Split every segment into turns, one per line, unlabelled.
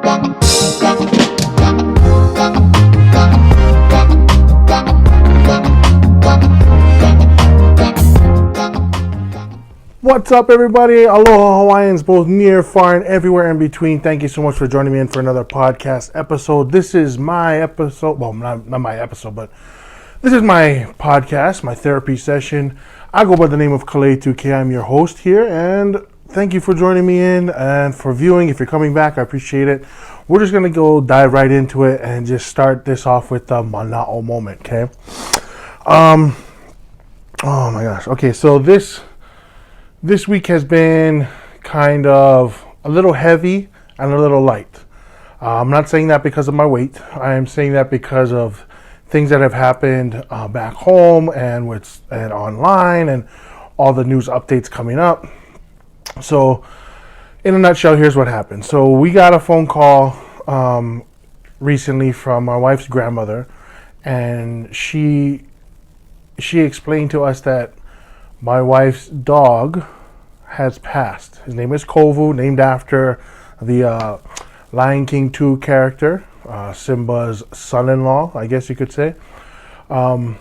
What's up, everybody? Aloha Hawaiians, both near, far, and everywhere in between. Thank you so much for joining me in for another podcast episode. This is my episode, well, not my episode, but this is my podcast, my therapy session. I go by the name of Kalei2K. I'm your host here, and thank you for joining me in and for viewing. If you're coming back, I appreciate it. We're just going to dive right into it and just start this off with the Mana'o moment, okay? Oh my gosh. Okay, so this week has been kind of a little heavy and a little light. I'm not saying that because of my weight. I am saying that because of things that have happened back home and online and all the news updates coming up. So, in a nutshell, here's what happened. So, we got a phone call recently from my wife's grandmother, and she explained to us that my wife's dog has passed. His name is Kovu, named after the Lion King 2 character, Simba's son-in-law, I guess you could say. So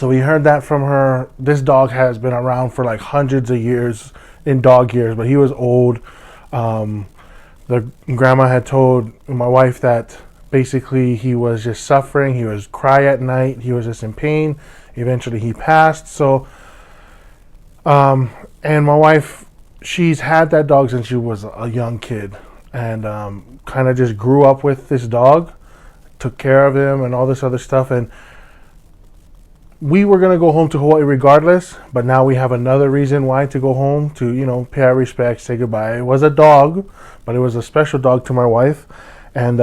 we heard that from her. This dog has been around for like hundreds of years, in dog years, but he was old. The grandma had told my wife that basically he was just suffering. He was cry at night. He was just in pain. Eventually he passed. So and my wife, she's had that dog since she was a young kid, and kind of just grew up with this dog, took care of him and all this other stuff. And we were going to go home to Hawaii regardless, but now we have another reason why to go home to, pay our respects, say goodbye. It was a dog, but it was a special dog to my wife. And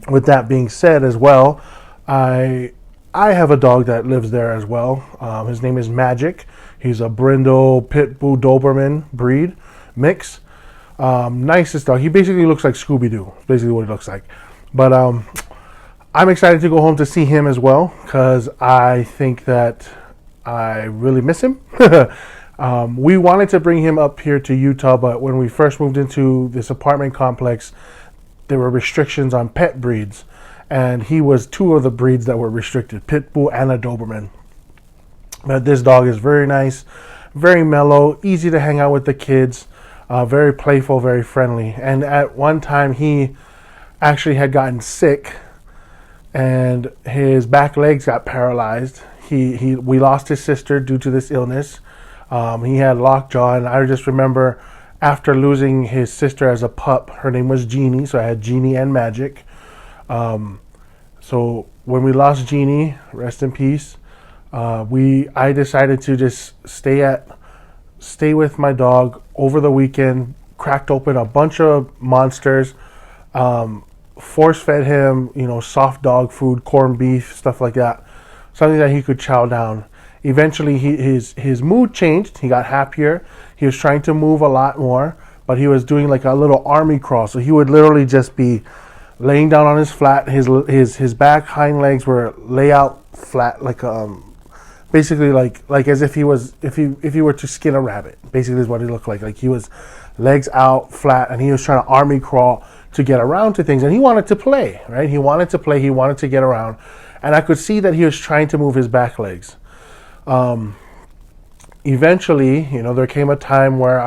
with that being said as well, I have a dog that lives there as well. His name is Magic. He's a Brindle Pit Bull Doberman breed mix. Nicest dog. He basically looks like Scooby-Doo. Basically what he looks like. But I'm excited to go home to see him as well, because I think that I really miss him. We wanted to bring him up here to Utah, but when we first moved into this apartment complex, there were restrictions on pet breeds. And he was two of the breeds that were restricted, Pit Bull and a Doberman. But this dog is very nice, very mellow, easy to hang out with the kids, very playful, very friendly. And at one time he actually had gotten sick and his back legs got paralyzed. We lost his sister due to this illness. He had lockjaw, and I just remember after losing his sister as a pup, her name was Jeannie, so I had Jeannie and Magic. So when we lost Jeannie, rest in peace, I decided to just stay with my dog over the weekend, cracked open a bunch of monsters, force fed him, soft dog food, corned beef, stuff like that, something that he could chow down. Eventually his mood changed. He got happier. He was trying to move a lot more, but he was doing like a little army crawl. So he would literally just be laying down on his flat. His back hind legs were lay out flat, like basically like as if he were to skin a rabbit. Basically is what he looked like. Like he was legs out flat, and he was trying to army crawl to get around to things. And he wanted to play, right? He wanted to play. He wanted to get around, and I could see that he was trying to move his back legs. Eventually, there came a time where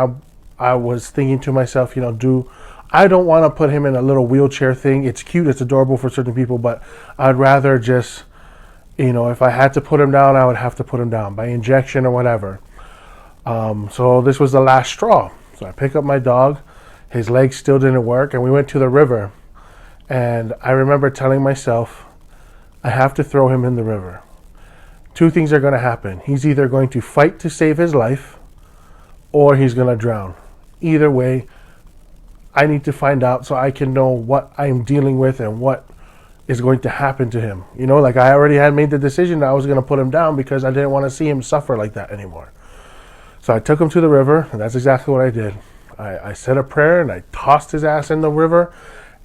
I was thinking to myself, I don't want to put him in a little wheelchair thing. It's cute, it's adorable for certain people, but I'd rather just, if I had to put him down, I would have to put him down by injection or whatever. So this was the last straw. So I pick up my dog. His legs still didn't work, and we went to the river. And I remember telling myself, I have to throw him in the river. Two things are going to happen. He's either going to fight to save his life, or he's going to drown. Either way, I need to find out so I can know what I'm dealing with and what is going to happen to him. I already had made the decision that I was going to put him down because I didn't want to see him suffer like that anymore. So I took him to the river, and that's exactly what I did. I said a prayer, and I tossed his ass in the river,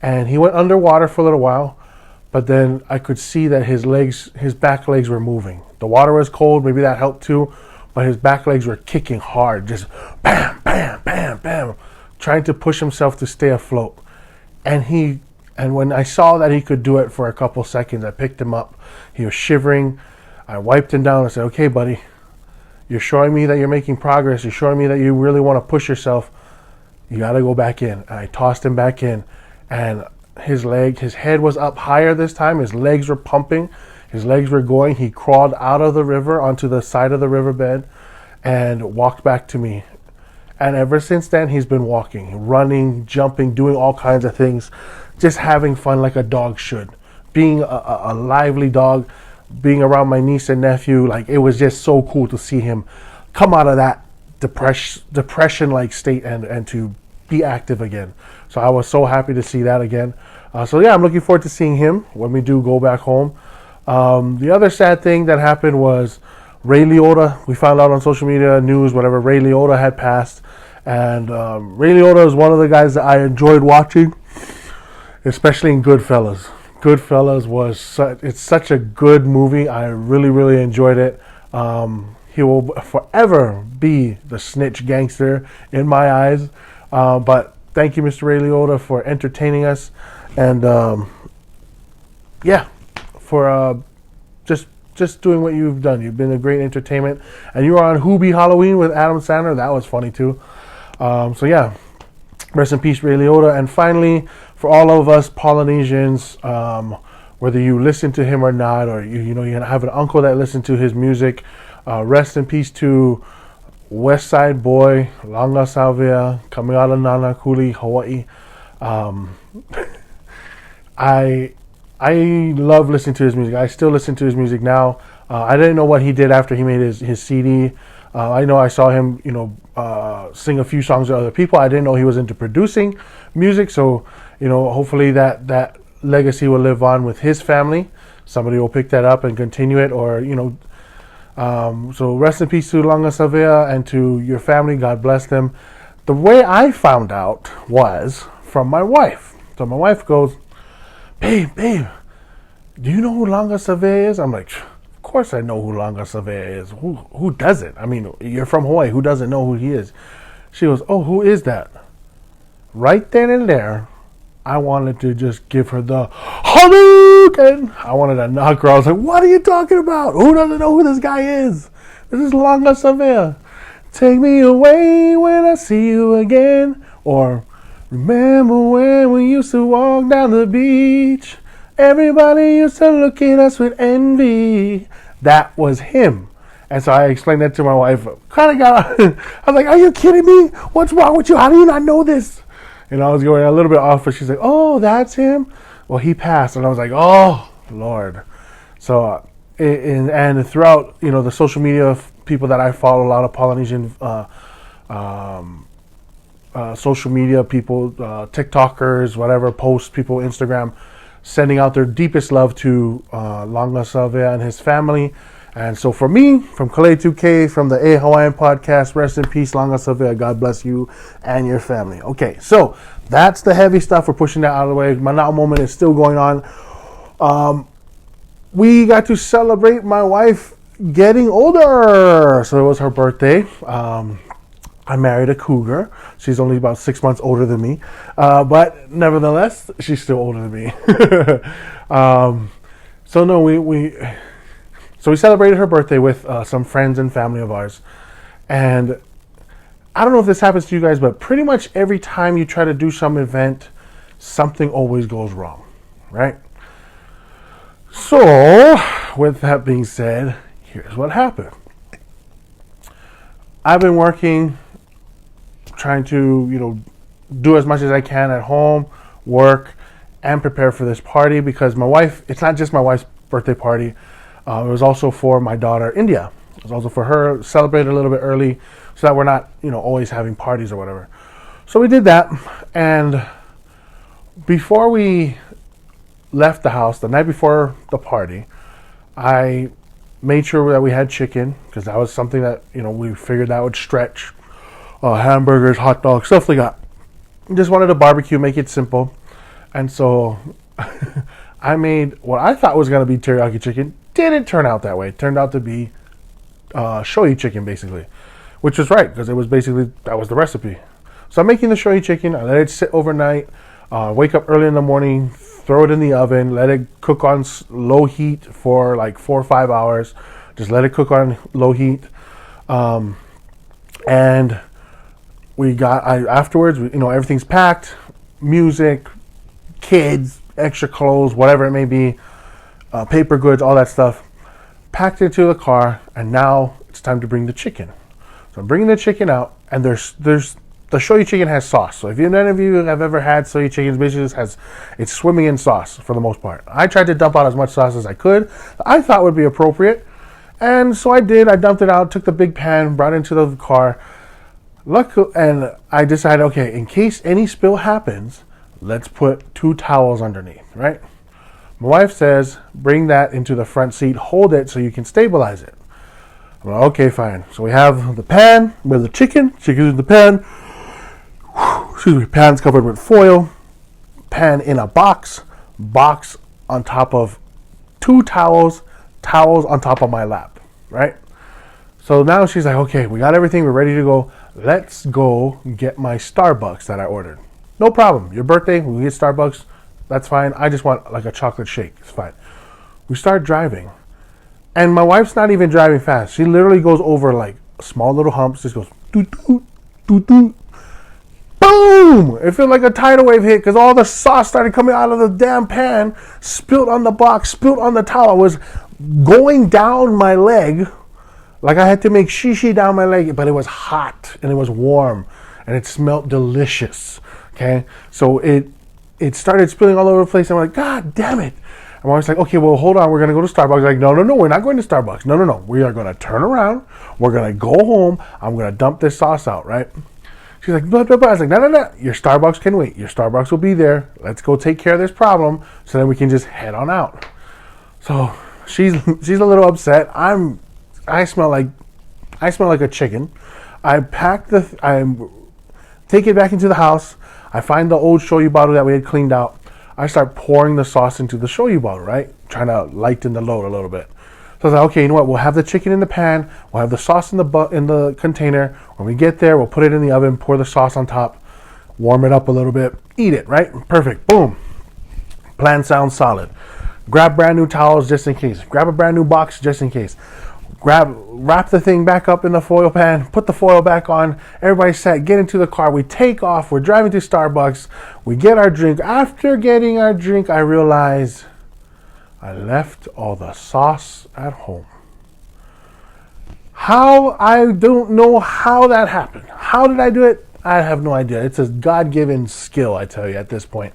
and he went underwater for a little while, but then I could see that his back legs were moving. The water was cold, maybe that helped too, but his back legs were kicking hard, just bam, bam, bam, bam, trying to push himself to stay afloat. And when I saw that he could do it for a couple seconds, I picked him up. He was shivering. I wiped him down and said, "Okay, buddy, you're showing me that you're making progress. You're showing me that you really want to push yourself. You got to go back in." And I tossed him back in, and his head was up higher this time. His legs were pumping. His legs were going. He crawled out of the river onto the side of the riverbed and walked back to me. And ever since then, he's been walking, running, jumping, doing all kinds of things, just having fun like a dog should. Being a lively dog, being around my niece and nephew, like it was just so cool to see him come out of that depression-like state and to be active again. So I was so happy to see that again. So yeah, I'm looking forward to seeing him when we do go back home. The other sad thing that happened was Ray Liotta. We found out on social media, news, whatever, Ray Liotta had passed. And Ray Liotta is one of the guys that I enjoyed watching, especially in Goodfellas. Goodfellas it's such a good movie. I really, really enjoyed it. He will forever be the snitch gangster in my eyes. But thank you, Mr. Ray Liotta, for entertaining us. And for just doing what you've done. You've been a great entertainment. And you were on Hoobie Halloween with Adam Sandler. That was funny too. So yeah, rest in peace, Ray Liotta. And finally, for all of us Polynesians, whether you listen to him or not, or you have an uncle that listened to his music, rest in peace to West Side Boy, Laga Savea, coming out of Nanakuli, Hawaii. I love listening to his music. I still listen to his music now. I didn't know what he did after he made his CD. I know I saw him, sing a few songs to other people. I didn't know he was into producing music. So, hopefully that legacy will live on with his family. Somebody will pick that up and continue it, or, so rest in peace to Laga Savea and to your family. God bless them. The way I found out was from my wife. So my wife goes, babe, do you know who Laga Savea is? I'm like, of course I know who Laga Savea is. Who doesn't? I mean, you're from Hawaii. Who doesn't know who he is? She goes, oh, who is that? Right then and there, I wanted to just give her the Hadouken. I wanted to knock her. I was like, what are you talking about? Who doesn't know who this guy is? This is Laga Savea. Take me away when I see you again. Or remember when we used to walk down the beach? Everybody used to look at us with envy. That was him. And so I explained that to my wife. Kind of got, I was like, are you kidding me? What's wrong with you? How do you not know this? I was going a little bit off, but she's like, oh, that's him? Well, he passed. And I was like, oh, Lord. So, and throughout, the social media people that I follow, a lot of Polynesian social media people, TikTokers, whatever, posts, people, Instagram, sending out their deepest love to Laga Savea and his family. And so for me, from Kalei 2K, from the A Hawaiian podcast, rest in peace, Laga Savea. God bless you and your family. Okay, so that's the heavy stuff. We're pushing that out of the way. My now moment is still going on. We got to celebrate my wife getting older. So it was her birthday. I married a cougar. She's only about 6 months older than me. But nevertheless, she's still older than me. So we celebrated her birthday with some friends and family of ours. And I don't know if this happens to you guys, but pretty much every time you try to do some event, something always goes wrong, right? So, with that being said, here's what happened. I've been working, trying to, do as much as I can at home, work, and prepare for this party because my wife, it's not just my wife's birthday party. It was also for my daughter, India. It was also for her, celebrate a little bit early so that we're not, always having parties or whatever. So we did that. And before we left the house, the night before the party, I made sure that we had chicken because that was something that, we figured that would stretch. Hamburgers, hot dogs, stuff like that. Just wanted to barbecue, make it simple. And so I made what I thought was going to be teriyaki chicken. Didn't turn out that way. It turned out to be shoyu chicken, basically. Which was right, because it was basically, that was the recipe. So I'm making the shoyu chicken. I let it sit overnight. Wake up early in the morning, throw it in the oven, let it cook on low heat for like 4 or 5 hours. Just let it cook on low heat. And afterwards, everything's packed, music, kids, extra clothes, whatever it may be, paper goods, all that stuff, packed into the car, and now it's time to bring the chicken. So I'm bringing the chicken out, and there's the shoyu chicken has sauce. So if none of you have ever had shoyu chicken, basically it's swimming in sauce for the most part. I tried to dump out as much sauce as I could. I thought would be appropriate, and so I did. I dumped it out, took the big pan, brought it into the car. And I decided, okay, in case any spill happens, let's put 2 towels underneath, right? My wife says, bring that into the front seat, hold it so you can stabilize it. I'm like, okay, fine. So we have the pan with the chicken's in the pan. Excuse me, pan's covered with foil, pan in a box on top of 2 towels on top of my lap, right? So now she's like, okay, we got everything, we're ready to go. Let's go get my Starbucks that I ordered. No problem. Your birthday, we get Starbucks. That's fine. I just want like a chocolate shake. It's fine. We start driving. And my wife's not even driving fast. She literally goes over like small little humps. Just goes, doot, doot, doot, doot. Boom! It felt like a tidal wave hit because all the sauce started coming out of the damn pan, spilled on the box, spilled on the towel. It was going down my leg. Like I had to make shishi down my leg, but it was hot and it was warm and it smelled delicious. Okay, so it started spilling all over the place. And I'm like, God damn it! And my wife's like, okay, well, hold on, we're gonna go to Starbucks. I'm like, no, we're not going to Starbucks. No, we are gonna turn around. We're gonna go home. I'm gonna dump this sauce out, right? She's like, blah, blah, blah. I was like, no. Your Starbucks can wait. Your Starbucks will be there. Let's go take care of this problem so then we can just head on out. So she's a little upset. I smell like a chicken. I take it back into the house. I find the old shoyu bottle that we had cleaned out. I start pouring the sauce into the shoyu bottle, right? Trying to lighten the load a little bit. So I was like, okay, you know what? We'll have the chicken in the pan. We'll have the sauce in the container. When we get there, we'll put it in the oven, pour the sauce on top, warm it up a little bit, eat it, right? Perfect. Boom. Plan sounds solid. Grab brand new towels just in case. Grab a brand new box just in case. Wrap the thing back up in the foil pan, put the foil back on, everybody's set, get into the car, we take off, we're driving to Starbucks, we get our drink. After getting our drink, I realize I left all the sauce at home. I don't know how that happened. How did I do it? I have no idea. It's a God-given skill, I tell you, at this point.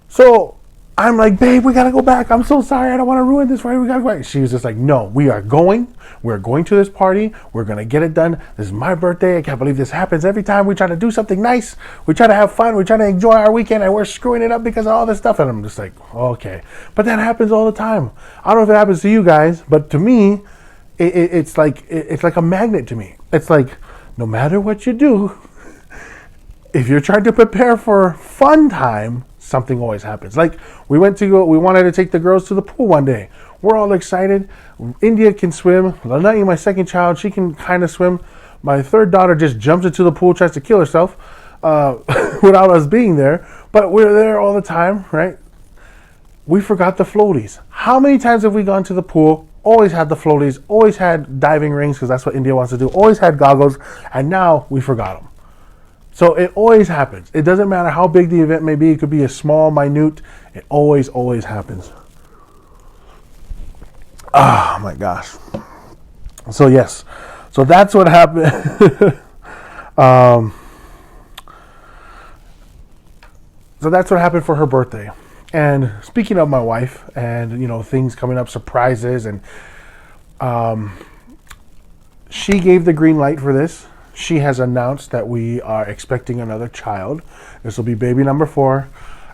So I'm like, babe, we gotta go back. I'm so sorry. I don't want to ruin this for you. We gotta go back. She was just like, no, we are going. We're going to this party. We're gonna get it done. This is my birthday. I can't believe this happens every time we try to do something nice. We try to have fun. We try to enjoy our weekend, and we're screwing it up because of all this stuff. And I'm just like, okay. But that happens all the time. I don't know if it happens to you guys, but to me, it's like a magnet to me. It's like no matter what you do, if you're trying to prepare for fun time, something always happens. Like we wanted to take the girls to the pool one day. We're all excited. India can swim. Lanai, my second child, she can kind of swim. My third daughter just jumps into the pool, tries to kill herself without us being there. But we're there all the time, right? We forgot the floaties. How many times have we gone to the pool? Always had the floaties. Always had diving rings because that's what India wants to do. Always had goggles, and now we forgot them. So it always happens. It doesn't matter how big the event may be. It could be a small, minute. It always happens. Oh my gosh. So yes. So that's what happened. So that's what happened for her birthday. And speaking of my wife and, things coming up, surprises, and she gave the green light for this. She has announced that we are expecting another child. This will be baby number 4.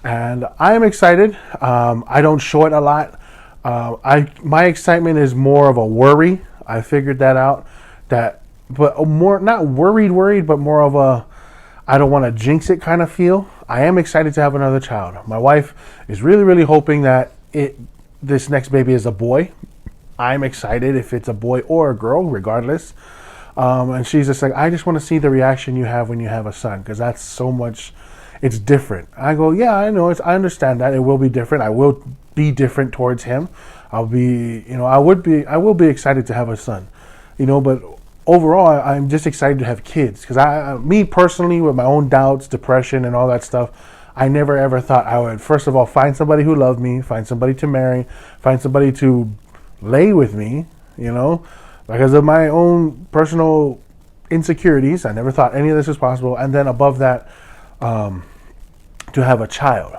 And I am excited. I don't show it a lot. My excitement is more of a worry. I figured that out. But more, not worried, but more of a, I don't want to jinx it kind of feel. I am excited to have another child. My wife is really, really hoping that this next baby is a boy. I'm excited if it's a boy or a girl, regardless. And she's just like, I just want to see the reaction you have when you have a son, because that's so much. it's different. I go, yeah, I know. I understand that it will be different. I will be different towards him. I will be excited to have a son, but overall, I'm just excited to have kids because me personally, with my own doubts, depression, and all that stuff, I never ever thought I would, first of all, find somebody who loved me, find somebody to marry, find somebody to lay with me, because of my own personal insecurities. I never thought any of this was possible. And then above that, to have a child,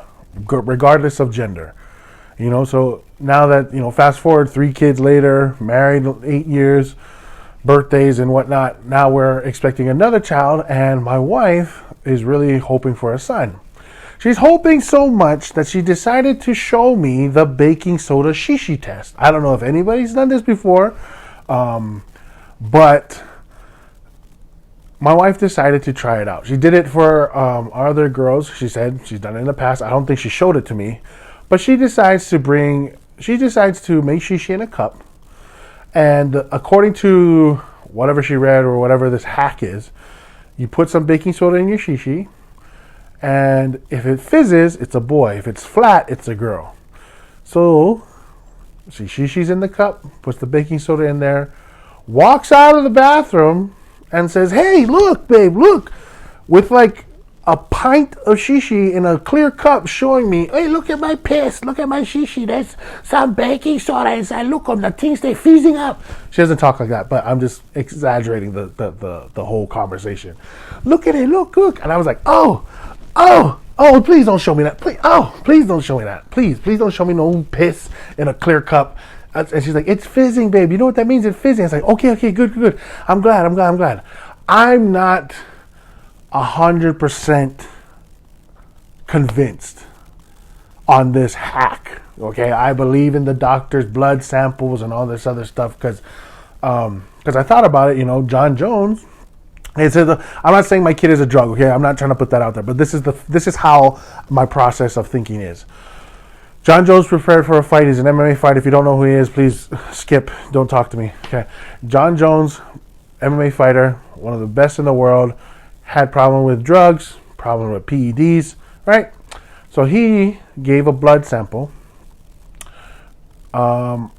regardless of gender, so now that, fast forward 3 kids later, married 8 years, birthdays and whatnot, now we're expecting another child, and my wife is really hoping for a son. She's hoping so much that she decided to show me the baking soda shishi test. I don't know if anybody's done this before, but my wife decided to try it out. She did it for our other girls. She said she's done it in the past. I don't think she showed it to me, but she decides to make shishi in a cup. And according to whatever she read or whatever this hack is, you put some baking soda in your shishi, and if it fizzes, it's a boy. If it's flat, it's a girl. So she's in the cup, puts the baking soda in there, walks out of the bathroom, and says, "Hey, look, babe, look," with like a pint of shishi in a clear cup, showing me, "Hey, look at my piss, look at my shishi, there's some baking soda inside, look, the things, they're freezing up." She doesn't talk like that, but I'm just exaggerating the whole conversation. "Look at it, look," and I was like, oh, please don't show me that, please don't show me that, please don't show me no piss in a clear cup. And she's like, "It's fizzing, babe, you know what that means? It's fizzing." It's like, okay, good, I'm glad. I'm not 100% convinced on this hack. Okay, I believe in the doctor's blood samples and all this other stuff because I thought about it. John Jones. It says, I'm not saying my kid is a drug. Okay, I'm not trying to put that out there, but this is how my process of thinking is. John Jones prepared for a fight. He's an MMA fighter. If you don't know who he is, please skip. Don't talk to me. Okay, John Jones, MMA fighter, one of the best in the world. Had problem with drugs, problem with PEDs, right? So he gave a blood sample. I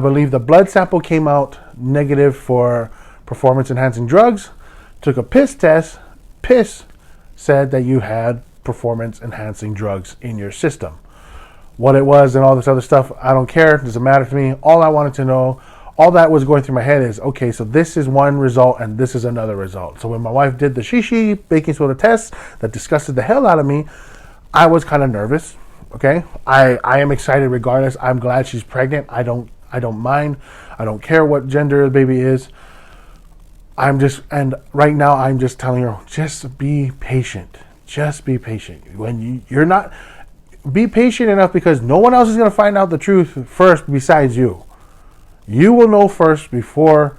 believe the blood sample came out negative for performance-enhancing drugs. Took a piss test. Piss said that you had performance-enhancing drugs in your system. What it was and all this other stuff, I don't care. It doesn't matter to me. All I wanted to know, all that was going through my head is, okay, so this is one result and this is another result. So when my wife did the shishi baking soda test that disgusted the hell out of me, I was kind of nervous. Okay, I am excited regardless. I'm glad she's pregnant. I don't mind. I don't care what gender the baby is. And right now I'm just telling her, just be patient. Just be patient. When you're not, be patient enough because no one else is going to find out the truth first besides you. You will know first before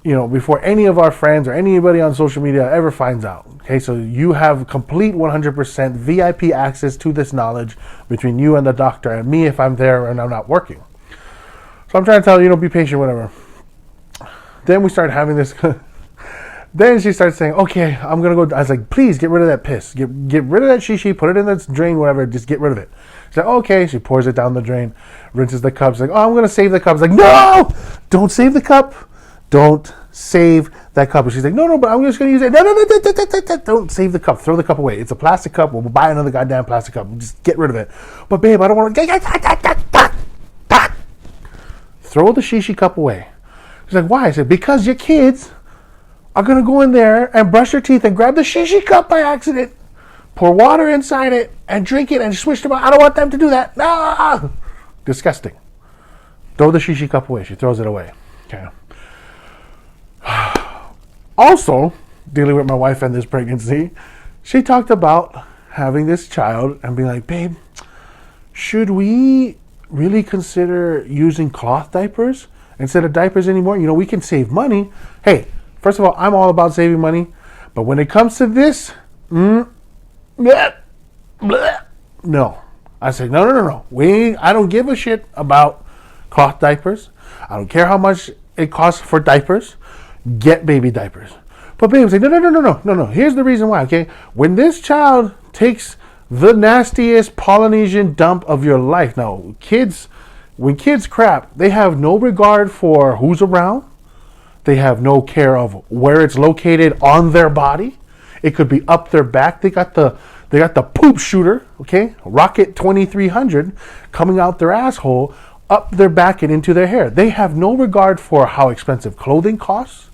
any of our friends or anybody on social media ever finds out. Okay, so you have complete 100% VIP access to this knowledge between you and the doctor and me if I'm there and I'm not working. So I'm trying to tell you, be patient, whatever. Then we start having this. Then she starts saying, "Okay, I'm gonna go." I was like, "Please get rid of that piss. Get rid of that shishi. Put it in the drain, whatever. Just get rid of it." She's like, "Okay." She pours it down the drain, rinses the cup. She's like, "Oh, I'm gonna save the cup." I was like, "No, don't save the cup. Don't save that cup." And she's like, "No, but I'm just gonna use it." No, don't save the cup. Throw the cup away. It's a plastic cup. We'll buy another goddamn plastic cup. Just get rid of it. But babe, I don't want to. Throw the shishi cup away. She's like, "Why?" I said, "Because your kids are going to go in there and brush their teeth and grab the shishi cup by accident, pour water inside it, and drink it and swish them out. I don't want them to do that. No!" Disgusting. Throw the shishi cup away. She throws it away. Okay. Also, dealing with my wife and this pregnancy, she talked about having this child and being like, "Babe, should we really consider using cloth diapers instead of diapers anymore? We can save money." Hey, first of all, I'm all about saving money, but when it comes to this, no. I said, no. I don't give a shit about cloth diapers. I don't care how much it costs for diapers. Get baby diapers. But babe, say, no. Here's the reason why, okay? When this child takes the nastiest Polynesian dump of your life. Now, when kids crap, they have no regard for who's around. They have no care of where it's located on their body. It could be up their back. They got the poop shooter, okay? Rocket 2300 coming out their asshole, up their back and into their hair. They have no regard for how expensive clothing costs.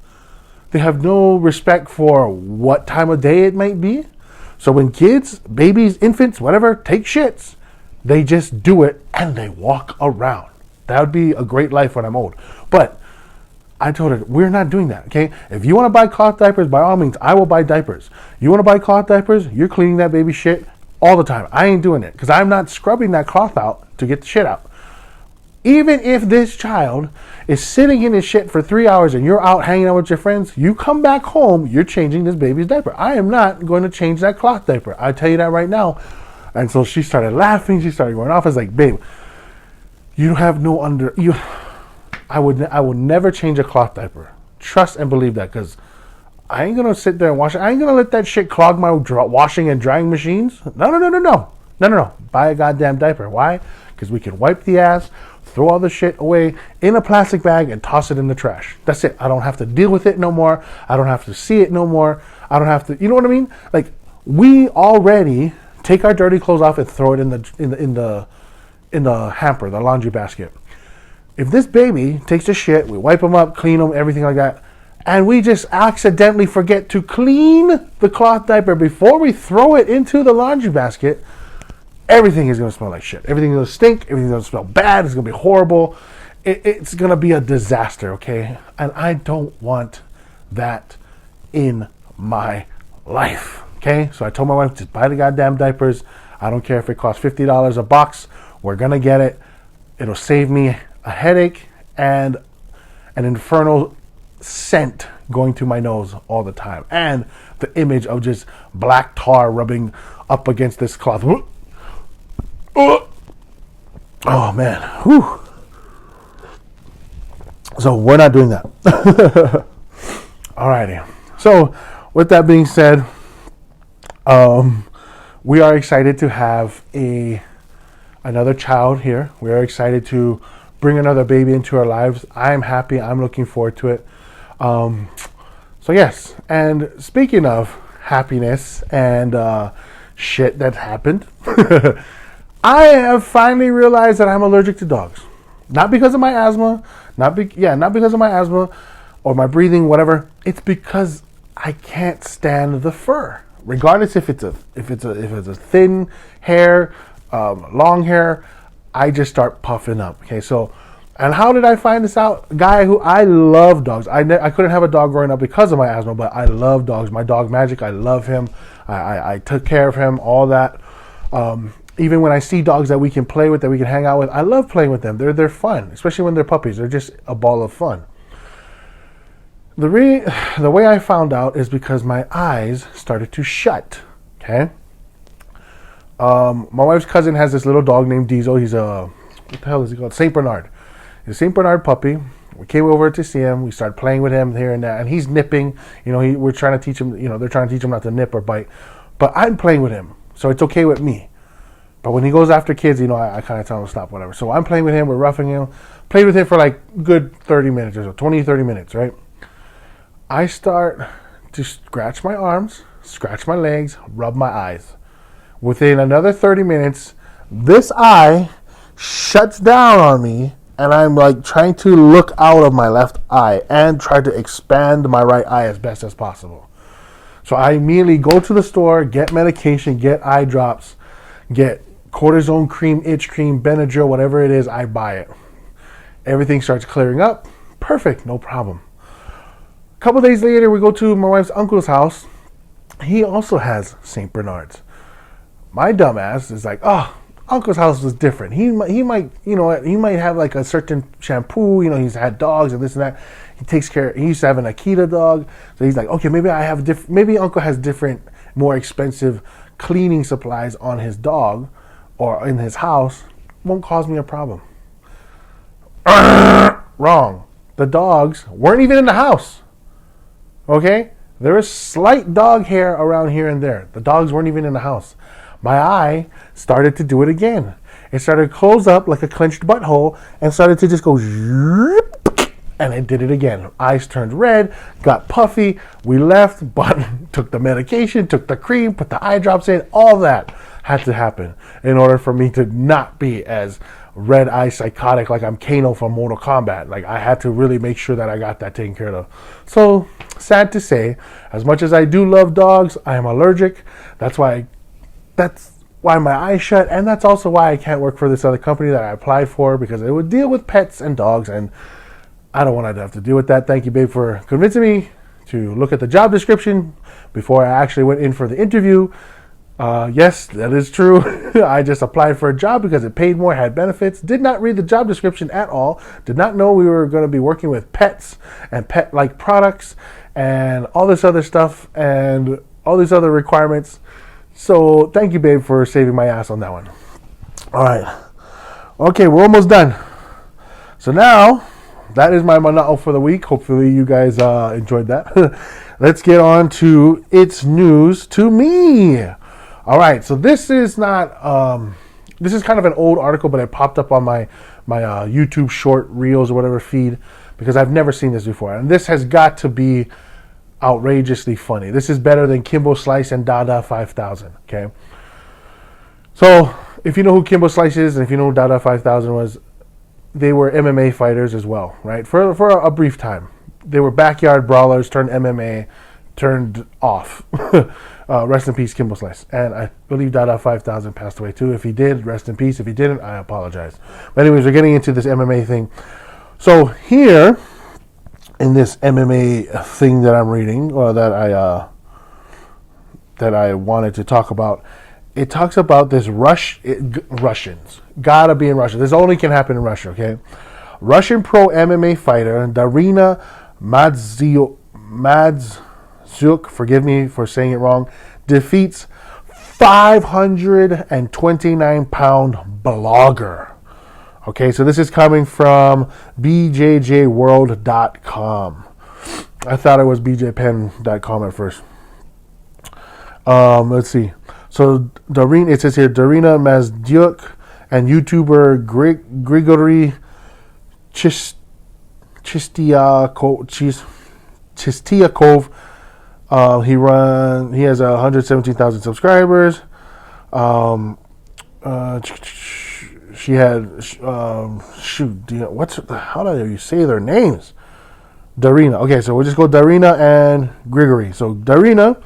They have no respect for what time of day it might be. So when kids, babies, infants, whatever, take shits, they just do it and they walk around. That would be a great life when I'm old. But I told her, we're not doing that, okay? If you want to buy cloth diapers, by all means, I will buy diapers. You want to buy cloth diapers, you're cleaning that baby shit all the time. I ain't doing it because I'm not scrubbing that cloth out to get the shit out. Even if this child is sitting in his shit for 3 hours and you're out hanging out with your friends, you come back home, you're changing this baby's diaper. I am not going to change that cloth diaper. I tell you that right now. And so she started laughing. She started going off. I was like, babe, you have no I would never change a cloth diaper. Trust and believe that, because I ain't going to sit there and wash it. I ain't going to let that shit clog my washing and drying machines. No. Buy a goddamn diaper. Why? Because we can wipe the ass, throw all the shit away in a plastic bag and toss it in the trash. That's it. I don't have to deal with it no more. I don't have to see it no more. I don't have to, you know what I mean? Like, we already take our dirty clothes off and throw it in the hamper, the laundry basket. If this baby takes a shit, we wipe them up, clean them, everything like that, and we just accidentally forget to clean the cloth diaper before we throw it into the laundry basket, everything is going to smell like shit. Everything's going to stink. Everything's going to smell bad. It's going to be horrible. It's going to be a disaster, okay? And I don't want that in my life, okay? So I told my wife, just buy the goddamn diapers. I don't care if it costs $50 a box. We're going to get it. It'll save me a headache and an infernal scent going through my nose all the time. And the image of just black tar rubbing up against this cloth. Oh man. Whew. So we're not doing that. Alrighty. So with that being said, we are excited to have another child here. We are excited to bring another baby into our lives. I'm happy. I'm looking forward to it. So yes. And speaking of happiness and shit that happened, I have finally realized that I'm allergic to dogs. Not because of my asthma, not because of my asthma or my breathing, whatever. It's because I can't stand the fur. Regardless if it's a thin hair, long hair, I just start puffing up. Okay, so, and how did I find this out? I love dogs. I couldn't have a dog growing up because of my asthma, but I love dogs. My dog Magic, I love him. I took care of him, all that. Even when I see dogs that we can play with, that we can hang out with, I love playing with them. They're fun, especially when they're puppies. They're just a ball of fun. The way I found out is because my eyes started to shut. Okay. My wife's cousin has this little dog named Diesel. He's what the hell is he called? Saint Bernard. He's a Saint Bernard puppy. We came over to see him. We started playing with him here and there, and he's nipping. You know, we're trying to teach him. You know, they're trying to teach him not to nip or bite. But I'm playing with him, so it's okay with me. But when he goes after kids, you know, I kind of tell him to stop, whatever. So I'm playing with him. We're roughing him. Played with him for like good 30 minutes or so, 20, 30 minutes, right? I start to scratch my arms, scratch my legs, rub my eyes. Within another 30 minutes, this eye shuts down on me, and I'm like trying to look out of my left eye and try to expand my right eye as best as possible. So I immediately go to the store, get medication, get eye drops, get cortisone cream, itch cream, Benadryl, whatever it is, I buy it. Everything starts clearing up. Perfect, no problem. A couple days later, we go to my wife's uncle's house. He also has St. Bernards. My dumbass is like, oh, uncle's house was different. He might, you know, he might have like a certain shampoo. You know, he's had dogs and this and that. He takes care. He used to have an Akita dog, so he's like, okay, maybe I have different. Maybe uncle has different, more expensive cleaning supplies on his dog or in his house. Won't cause me a problem. Wrong. The dogs weren't even in the house. Okay? There is slight dog hair around here and there. The dogs weren't even in the house. My eye started to do it again. It started to close up like a clenched butthole and started to just go zip, and it did it again. Eyes turned red, got puffy. We left, but took the medication, took the cream, put the eye drops in. All that had to happen in order for me to not be as red eye psychotic like I'm Kano from Mortal Kombat. Like, I had to really make sure that I got that taken care of. So, sad to say, as much as I do love dogs, I am allergic. That's why my eyes shut, and that's also why I can't work for this other company that I applied for, because it would deal with pets and dogs, and I don't want to have to deal with that. Thank you, babe, for convincing me to look at the job description before I actually went in for the interview. Yes, that is true. I just applied for a job because it paid more, had benefits. Did not read the job description at all. Did not know we were going to be working with pets and pet-like products and all this other stuff and all these other requirements. So thank you, babe, for saving my ass on that one. All right. Okay, we're almost done. So now, that is my mana'o for the week. Hopefully you guys enjoyed that. Let's get on to It's News to Me. All right, so this is not, this is kind of an old article, but it popped up on my YouTube short reels or whatever feed, because I've never seen this before. And this has got to be outrageously funny. This is better than Kimbo Slice and Dada 5000, okay? So, if you know who Kimbo Slice is, and if you know who Dada 5000 was, they were MMA fighters as well, right? For a brief time. They were backyard brawlers turned MMA, turned off. Rest in peace, Kimbo Slice. And I believe Dada 5000 passed away too. If he did, rest in peace. If he didn't, I apologize. But anyways, we're getting into this MMA thing. So here, in this MMA thing that I'm reading, or that I wanted to talk about, it talks about this Russians. Gotta be in Russia. This only can happen in Russia, okay? Russian pro MMA fighter Darina Madzuk, forgive me for saying it wrong, defeats 529-pound blogger. Okay, so this is coming from bjjworld.com. I thought it was bjpen.com at first. Let's see. So it says here, Darina Madzuk and YouTuber Grigory Chistiakov. He has 117,000 subscribers. She had how do you say their names? Darina. Okay, so we'll just go Darina and Grigory. So Darina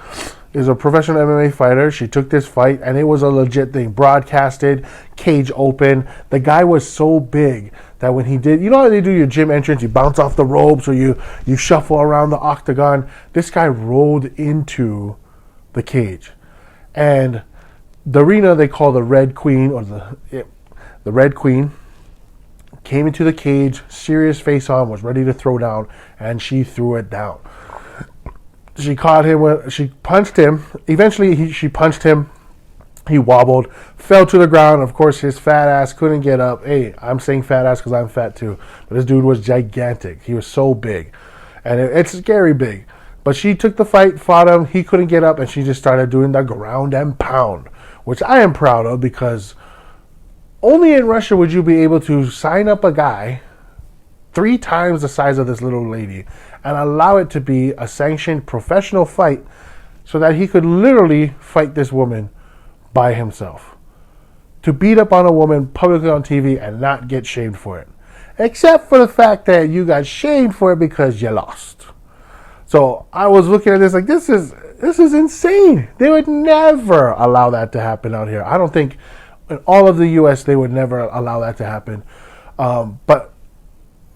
is a professional MMA fighter. She took this fight, and it was a legit thing. Broadcasted, cage open. The guy was so big that when he did, you know how they do your gym entrance, you bounce off the ropes or you shuffle around the octagon. This guy rolled into the cage. And Darina, they call the Red Queen, or the Red Queen, came into the cage, serious face on, was ready to throw down, and she threw it down. She caught him, she punched him. Eventually, she punched him. He wobbled, fell to the ground. Of course, his fat ass couldn't get up. Hey, I'm saying fat ass because I'm fat too. But this dude was gigantic. He was so big. And it's scary big. But she took the fight, fought him. He couldn't get up, and she just started doing the ground and pound, which I am proud of, because only in Russia would you be able to sign up a guy 3 times the size of this little lady and allow it to be a sanctioned professional fight so that he could literally fight this woman by himself. To beat up on a woman publicly on TV and not get shamed for it. Except for the fact that you got shamed for it because you lost. So I was looking at this like, this is insane. They would never allow that to happen out here. I don't think in all of the U.S. they would never allow that to happen. But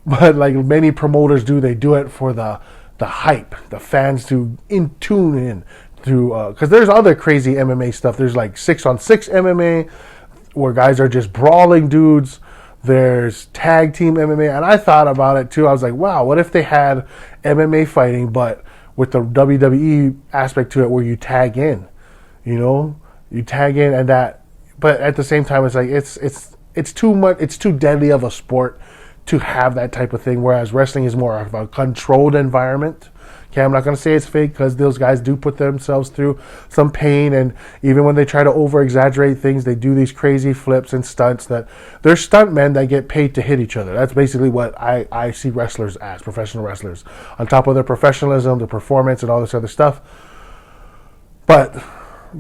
like many promoters do, they do it for the hype, the fans to tune in to, because there's other crazy MMA stuff. There's like 6-on-6 MMA where guys are just brawling dudes. There's tag team MMA, and I thought about it too. I was like, wow, what if they had MMA fighting, but with the WWE aspect to it, where you tag in, you tag in, and that. But at the same time, it's like it's too much. It's too deadly of a sport to have that type of thing. Whereas wrestling is more of a controlled environment. Okay, I'm not going to say it's fake because those guys do put themselves through some pain, and even when they try to over-exaggerate things, they do these crazy flips and stunts that they're stuntmen that get paid to hit each other. That's basically what I see wrestlers as, professional wrestlers. On top of their professionalism, their performance, and all this other stuff. But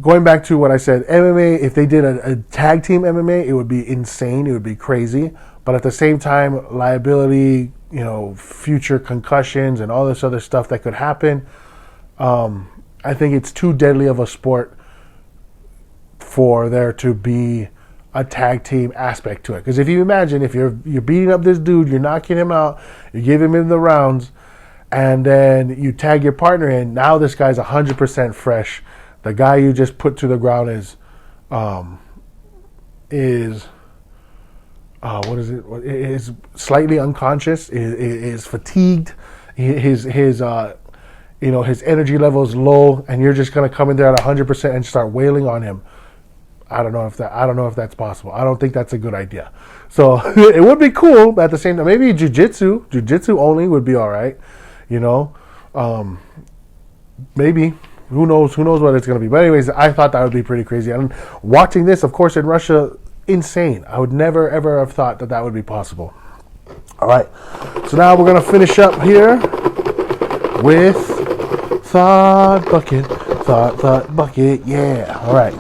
going back to what I said, MMA, if they did a tag team MMA, it would be insane. It would be crazy. But at the same time, liability, future concussions and all this other stuff that could happen. I think it's too deadly of a sport for there to be a tag team aspect to it. Because if you imagine, if you're beating up this dude, you're knocking him out, you give him the rounds, and then you tag your partner in, now this guy's 100% fresh. The guy you just put to the ground is slightly unconscious, is fatigued, his energy level is low, and you're just gonna come in there at 100% and start wailing on him. I don't know if that's possible. I don't think that's a good idea. So it would be cool, but at the same time, maybe jiu-jitsu only would be all right. Maybe. Who knows what it's going to be. But anyways, I thought that would be pretty crazy. And watching this, of course, in Russia, insane. I would never, ever have thought that would be possible. All right. So now we're going to finish up here with Thought Bucket. Yeah. All right.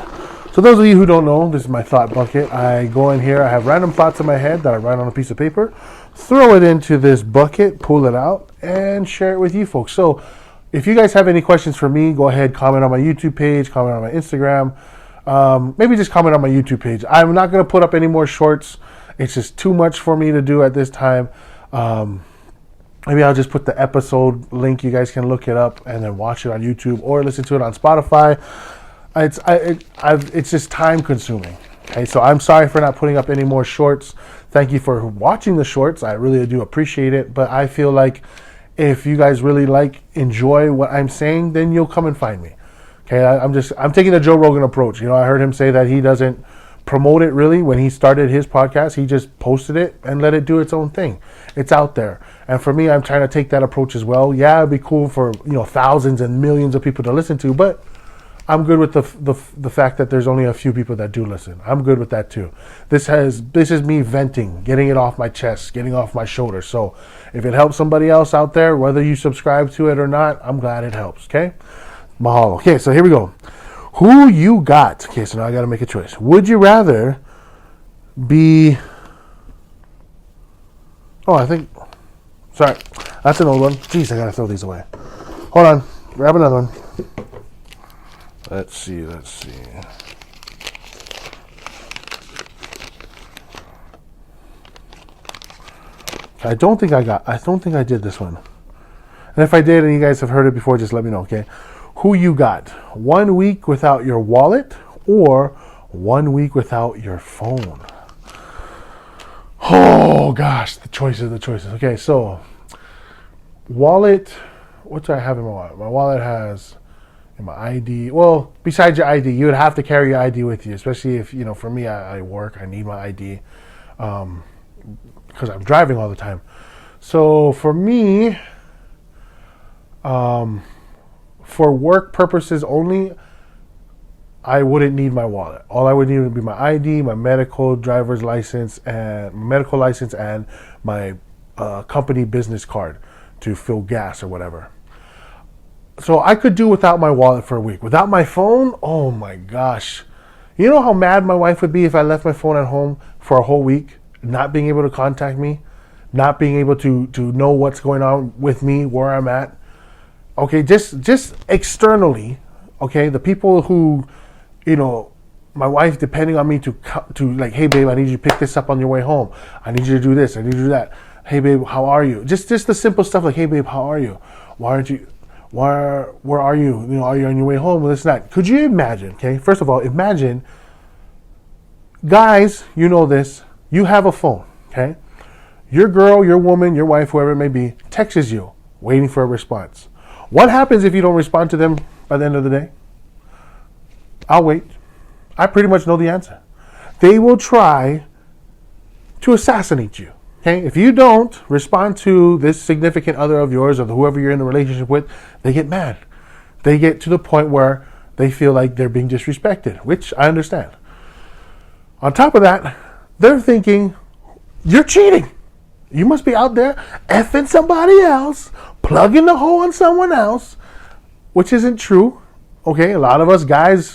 So those of you who don't know, this is my Thought Bucket. I go in here. I have random thoughts in my head that I write on a piece of paper, throw it into this bucket, pull it out, and share it with you folks. So if you guys have any questions for me, go ahead, comment on my YouTube page, comment on my Instagram. Maybe just comment on my YouTube page. I'm not going to put up any more shorts. It's just too much for me to do at this time. Maybe I'll just put the episode link. You guys can look it up and then watch it on YouTube or listen to it on Spotify. It's just time consuming. Okay, so I'm sorry for not putting up any more shorts. Thank you for watching the shorts. I really do appreciate it. But I feel like if you guys really enjoy what I'm saying, then you'll come and find me. Okay, I'm taking the Joe Rogan approach. I heard him say that he doesn't promote it really. When he started his podcast, he just posted it and let it do its own thing. It's out there. And for me, I'm trying to take that approach as well. Yeah, it'd be cool for thousands and millions of people to listen to, but I'm good with the fact that there's only a few people that do listen. I'm good with that too. This is me venting, getting it off my chest, getting off my shoulders. So if it helps somebody else out there, whether you subscribe to it or not, I'm glad it helps. Okay, mahalo. Okay, so here we go. Who you got? Okay, so now I got to make a choice. Would you rather be? Sorry, that's an old one. Jeez, I gotta throw these away. Hold on, grab another one. Let's see. I don't think I did this one. And if I did and you guys have heard it before, just let me know, okay? Who you got? 1 week without your wallet or 1 week without your phone? Oh gosh, the choices. Okay, so wallet, what do I have in my wallet? My wallet has my ID. Well, besides your ID, you would have to carry your ID with you, especially if, for me, I work, I need my ID because I'm driving all the time. So for me, for work purposes only, I wouldn't need my wallet. All I would need would be my ID, my medical license, and my company business card to fill gas or whatever. So I could do without my wallet for a week. Without my phone, oh my gosh. You know how mad my wife would be if I left my phone at home for a whole week, not being able to contact me, not being able to know what's going on with me, where I'm at. Okay, just externally, okay, the people who, my wife depending on me to like, hey babe, I need you to pick this up on your way home. I need you to do this. I need you to do that. Hey babe, how are you? Just the simple stuff like, hey babe, how are you? Where are you? Are you on your way home? Well, this and that. Could you imagine? Okay, first of all, imagine, guys, you know this. You have a phone. Okay, your girl, your woman, your wife, whoever it may be, texts you, waiting for a response. What happens if you don't respond to them by the end of the day? I'll wait. I pretty much know the answer. They will try to assassinate you. Okay, if you don't respond to this significant other of yours or whoever you're in a relationship with, they get mad. They get to the point where they feel like they're being disrespected, which I understand. On top of that, they're thinking, you're cheating. You must be out there effing somebody else, plugging the hole on someone else, which isn't true. Okay, a lot of us guys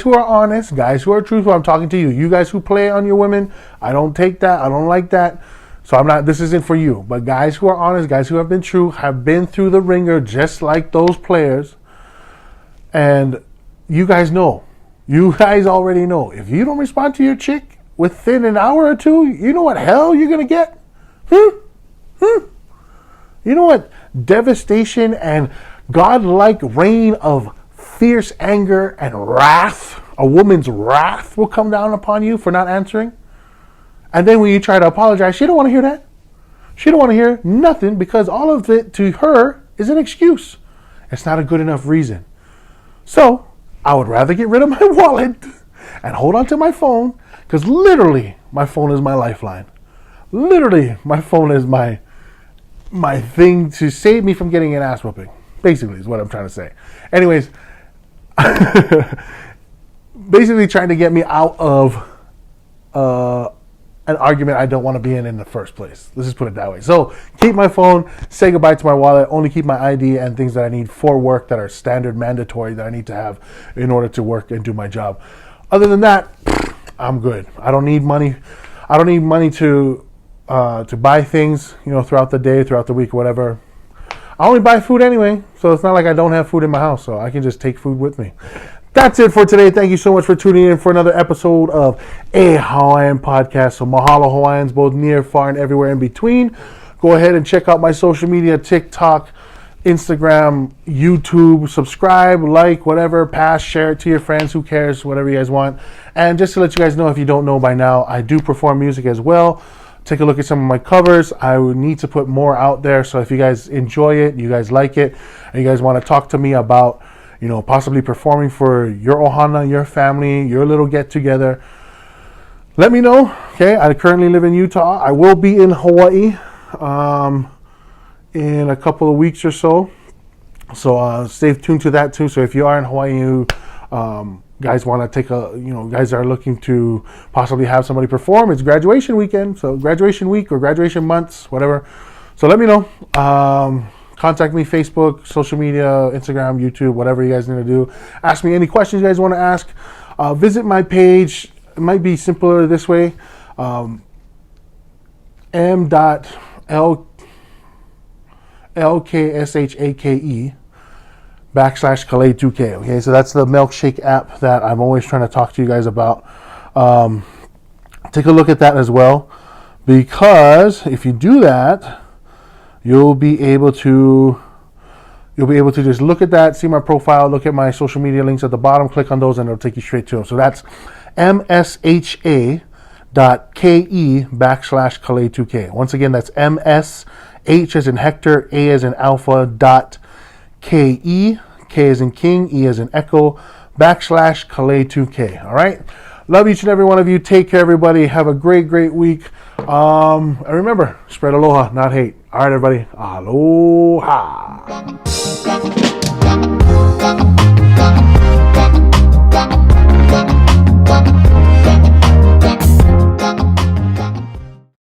who are honest, guys who are truthful, I'm talking to you. You guys who play on your women, I don't take that. I don't like that. So this isn't for you. But guys who are honest, guys who have been true, have been through the ringer just like those players. And you guys know. You guys already know. If you don't respond to your chick within an hour or two, you know what hell you're going to get? You know what devastation and godlike reign of fierce anger and wrath, a woman's wrath will come down upon you for not answering? And then when you try to apologize, she don't want to hear that. She don't want to hear nothing because all of it to her is an excuse. It's not a good enough reason. So I would rather get rid of my wallet and hold on to my phone because literally my phone is my lifeline. Literally my phone is my thing to save me from getting an ass whooping. Basically is what I'm trying to say. Anyways, basically trying to get me out of an argument I don't want to be in the first place. Let's just put it that way. So keep my phone, say goodbye to my wallet, only keep my ID and things that I need for work that are standard mandatory that I need to have in order to work and do my job. Other than that, I'm good. I don't need money. I don't need money to buy things, throughout the day, throughout the week, whatever. I only buy food anyway, so it's not like I don't have food in my house, so I can just take food with me. That's it for today. Thank you so much for tuning in for another episode of a Hawaiian podcast. So Mahalo Hawaiians, both near, far, and everywhere in between. Go ahead and check out my social media, TikTok, Instagram, YouTube. Subscribe, like, whatever, pass, share it to your friends. Who cares? Whatever you guys want. And just to let you guys know, if you don't know by now, I do perform music as well. Take a look at some of my covers. I would need to put more out there. So if you guys enjoy it, you guys like it, and you guys want to talk to me about, possibly performing for your ohana, your family, your little get-together, let me know. Okay, I currently live in Utah. I will be in Hawaii in a couple of weeks or so. So stay tuned to that too. So if you are in Hawaii, you guys want to take guys are looking to possibly have somebody perform, it's graduation weekend. So graduation week or graduation months, whatever. So let me know. Contact me, Facebook, social media, Instagram, YouTube, whatever you guys need to do. Ask me any questions you guys want to ask. Visit my page. It might be simpler this way. m.lkshake /Kalei2K. Okay, so that's the milkshake app that I'm always trying to talk to you guys about. Take a look at that as well, because if you do that, you'll be able to just look at that, see my profile, look at my social media links at the bottom, click on those, and it'll take you straight to them. So that's msha.ke /Kalei2K. Once again, that's msh as in Hector, a as in Alpha, .ke, K as in King, E as in Echo, /Kalei2K. All right. Love each and every one of you. Take care, everybody. Have a great, great week. And remember, spread aloha, not hate. All right, everybody. Aloha.